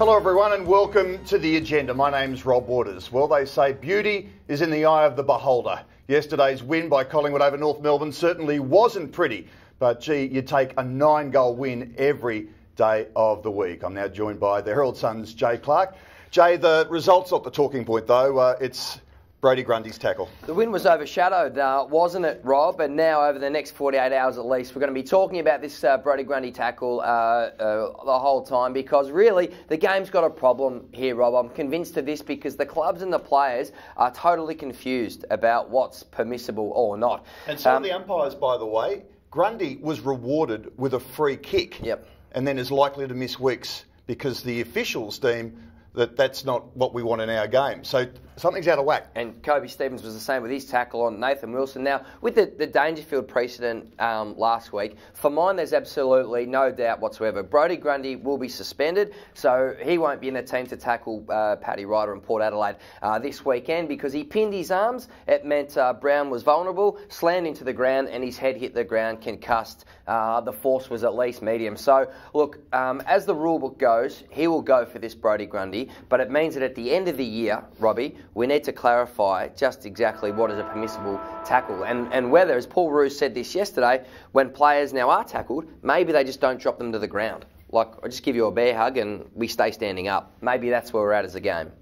Hello everyone and welcome to The Agenda. My name's Rob Waters. Well, they say beauty is in the eye of the beholder. Yesterday's win by Collingwood over North Melbourne certainly wasn't pretty, but gee, you take a 9-goal win every day of the week. I'm now joined by the Herald Sun's Jay Clark. Jay, the result's not the talking point though. It's Brodie Grundy's tackle. The win was overshadowed, wasn't it, Rob? And now, over the next 48 hours at least, we're going to be talking about this Brodie Grundy tackle the whole time, because really the game's got a problem here, Rob. I'm convinced of this because the clubs and the players are totally confused about what's permissible or not. And some of the umpires, by the way, Grundy was rewarded with a free kick. Yep. And then is likely to miss weeks because the officials deem that that's not what we want in our game. So something's out of whack. And Kobe Stevens was the same with his tackle on Nathan Wilson. Now, with the Dangerfield precedent last week, for mine there's absolutely no doubt whatsoever. Brodie Grundy will be suspended, so he won't be in the team to tackle Paddy Ryder and Port Adelaide this weekend because he pinned his arms. It meant Brown was vulnerable, slammed into the ground, and his head hit the ground, concussed. The force was at least medium. So, look, as the rule book goes, he will go for this Brodie Grundy, but it means that at the end of the year, Robbie, we need to clarify just exactly what is a permissible tackle and whether, as Paul Roos said this yesterday, when players now are tackled, maybe they just don't drop them to the ground. Like, I just give you a bear hug and we stay standing up. Maybe that's where we're at as a game.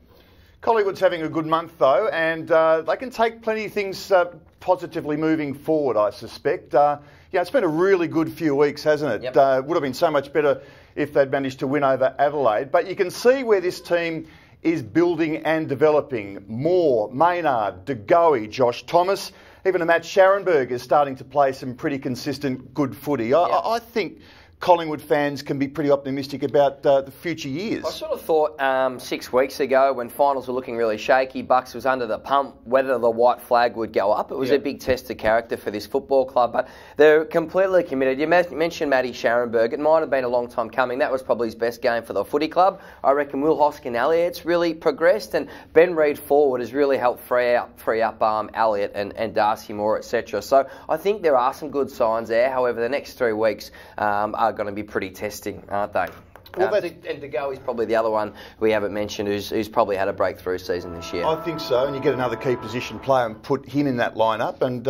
Collingwood's having a good month though, and they can take plenty of things positively moving forward, I suspect. It's been a really good few weeks, hasn't it? Yep. Would have been so much better if they'd managed to win over Adelaide. But you can see where this team is building and developing. Moore, Maynard, De Goey, Josh Thomas, even a Matt Scharenberg is starting to play some pretty consistent good footy. I think Collingwood fans can be pretty optimistic about the future years. I sort of thought 6 weeks ago when finals were looking really shaky, Bucks was under the pump, whether the white flag would go up. It was a big test of character for this football club, but they're completely committed. You mentioned Matty Scharenberg. It might have been a long time coming. That was probably his best game for the footy club. I reckon Will Hoskin-Elliott's really progressed, and Ben Reid forward has really helped free up Elliott and Darcy Moore, etc. So I think there are some good signs there. However, the next 3 weeks are going to be pretty testing, aren't they? Well, and De Goey is probably the other one we haven't mentioned who's probably had a breakthrough season this year. I think so, and you get another key position player and put him in that lineup and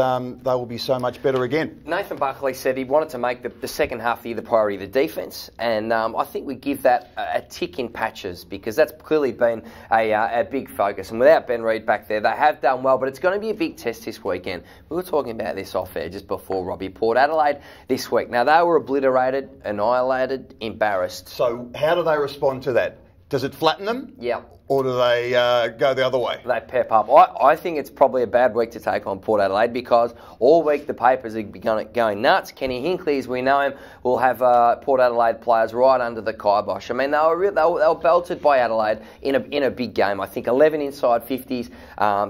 they will be so much better again. Nathan Buckley said he wanted to make the second half of the year the priority of the defence, and I think we give that a tick in patches because that's clearly been a big focus. And without Ben Reid back there, they have done well, but it's going to be a big test this weekend. We were talking about this off air just before, Robbie. Port Adelaide this week. Now, they were obliterated, annihilated, embarrassed. So how do they respond to that? Does it flatten them? Yeah. Or do they go the other way? They pep up. I think it's probably a bad week to take on Port Adelaide because all week the papers are going nuts. Kenny Hinkley, as we know him, will have Port Adelaide players right under the kibosh. I mean, they were belted by Adelaide in a big game. I think 11 inside 50s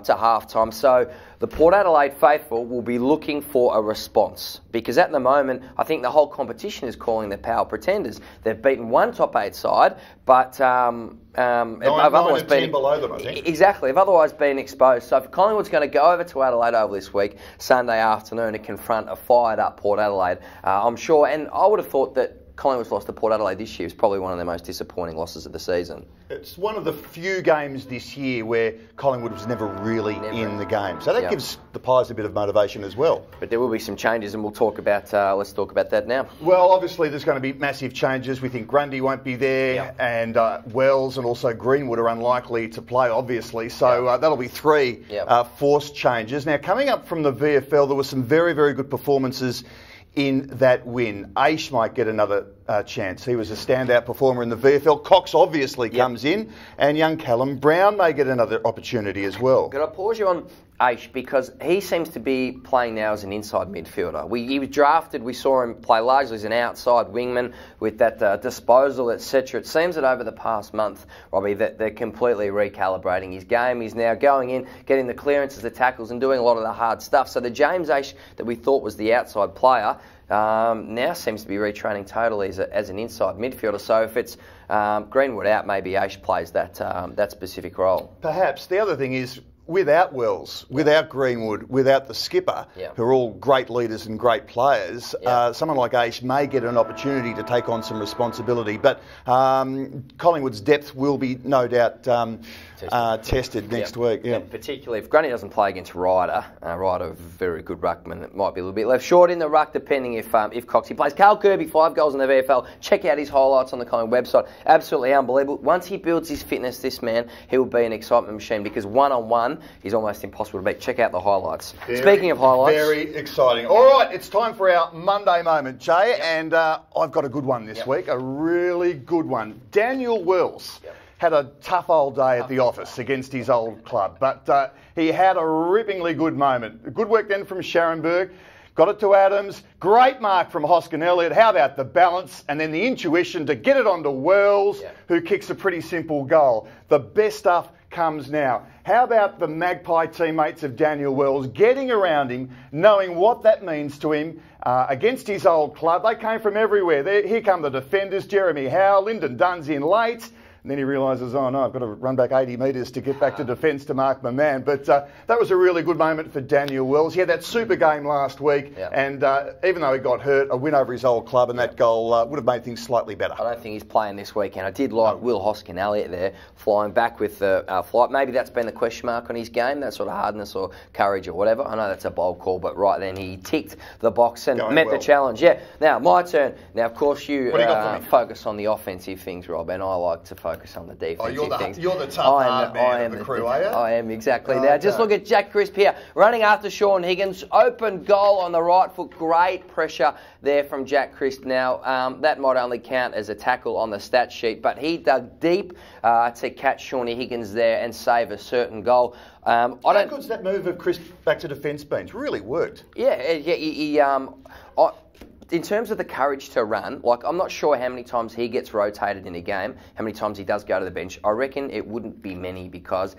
to half-time. So the Port Adelaide faithful will be looking for a response because at the moment, I think the whole competition is calling the power pretenders. They've beaten one top 8 side, but Nine and 10 below them, I think. Exactly. If otherwise been exposed. So if Collingwood's going to go over to Adelaide Oval this week, Sunday afternoon, to confront a fired-up Port Adelaide, I'm sure, and I would have thought that Collingwood's loss to Port Adelaide this year is probably one of their most disappointing losses of the season. It's one of the few games this year where Collingwood was never really in the game. So that gives the Pies a bit of motivation as well. But there will be some changes and we'll talk about, let's talk about that now. Well, obviously there's going to be massive changes. We think Grundy won't be there and Wells and also Greenwood are unlikely to play, obviously. So that'll be 3 forced changes. Now, coming up from the VFL, there were some very, very good performances in that win. Aish might get another chance. He was a standout performer in the VFL. Cox obviously comes in, and young Callum Brown may get another opportunity as well. Could I pause you on Aish because he seems to be playing now as an inside midfielder. He was drafted, we saw him play largely as an outside wingman with that disposal, etc. It seems that over the past month, Robbie, that they're completely recalibrating his game. He's now going in, getting the clearances, the tackles and doing a lot of the hard stuff. So the James Aish that we thought was the outside player now seems to be retraining totally as an inside midfielder. So if it's Greenwood out, maybe Aish plays that specific role. Perhaps. The other thing is, without Wells, without Greenwood, without the skipper, who are all great leaders and great players, someone like Aish may get an opportunity to take on some responsibility. But Collingwood's depth will be, no doubt, tested next week. Yeah. And particularly if Grundy doesn't play against Ryder, Ryder, very good ruckman, it might be a little bit left short in the ruck, depending if Coxie plays. Carl Kirby, 5 goals in the VFL. Check out his highlights on the Collingwood website. Absolutely unbelievable. Once he builds his fitness, this man, he will be an excitement machine, because one-on-one is almost impossible to beat. Check out the highlights. Speaking of highlights... Very exciting. All right, it's time for our Monday moment, Jay, and I've got a good one this week, a really good one. Daniel Wells had a tough old day at the office against his old club, but he had a rippingly good moment. Good work then from Scharenberg. Got it to Adams. Great mark from Hoskin Elliott. How about the balance? And then the intuition to get it onto Wells, who kicks a pretty simple goal. The best stuff comes now. How about the Magpie teammates of Daniel Wells getting around him, knowing what that means to him against his old club? They came from everywhere. Here come the defenders, Jeremy Howe, Lyndon Dunn's in late. And then he realises, oh no, I've got to run back 80 metres to get back to defence to mark my man. But that was a really good moment for Daniel Wells. He had that super game last week, and even though he got hurt, a win over his old club and that goal would have made things slightly better. I don't think he's playing this weekend. I did like Will Hoskin Elliott there, flying back with the flight. Maybe that's been the question mark on his game, that sort of hardness or courage or whatever. I know that's a bold call, but right then he ticked the box and met the challenge. Yeah. Now, my turn. Now, of course, you focus on the offensive things, Rob, and I like to focus on the defensive things. You're the tough hard man of the crew, are you? I am, exactly. Now, just look at Jack Crisp here, running after Sean Higgins. Open goal on the right foot. Great pressure there from Jack Crisp. Now, that might only count as a tackle on the stat sheet, but he dug deep to catch Shawnee Higgins there and save a certain goal. How good's that move of Crisp back to defence been? It's really worked. In terms of the courage to run, like, I'm not sure how many times he gets rotated in a game, how many times he does go to the bench. I reckon it wouldn't be many, because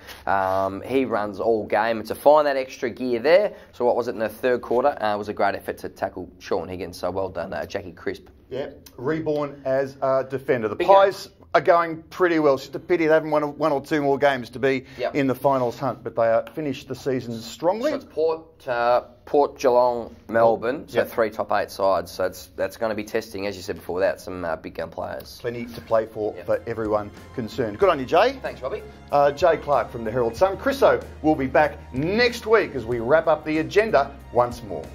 he runs all game. And to find that extra gear there, so what was it in the third quarter, was a great effort to tackle Sean Higgins. So well done, Jackie Crisp. Yeah, reborn as a defender. The Pies are going pretty well. It's just a pity they haven't won one or two more games to be in the finals hunt, but they finished the season strongly. So it's Port, Geelong, Melbourne, so 3 top 8 sides. So that's going to be testing, as you said before, without some big gun players. Plenty to play for everyone concerned. Good on you, Jay. Thanks, Robbie. Jay Clark from the Herald Sun. Chriso will be back next week as we wrap up the agenda once more.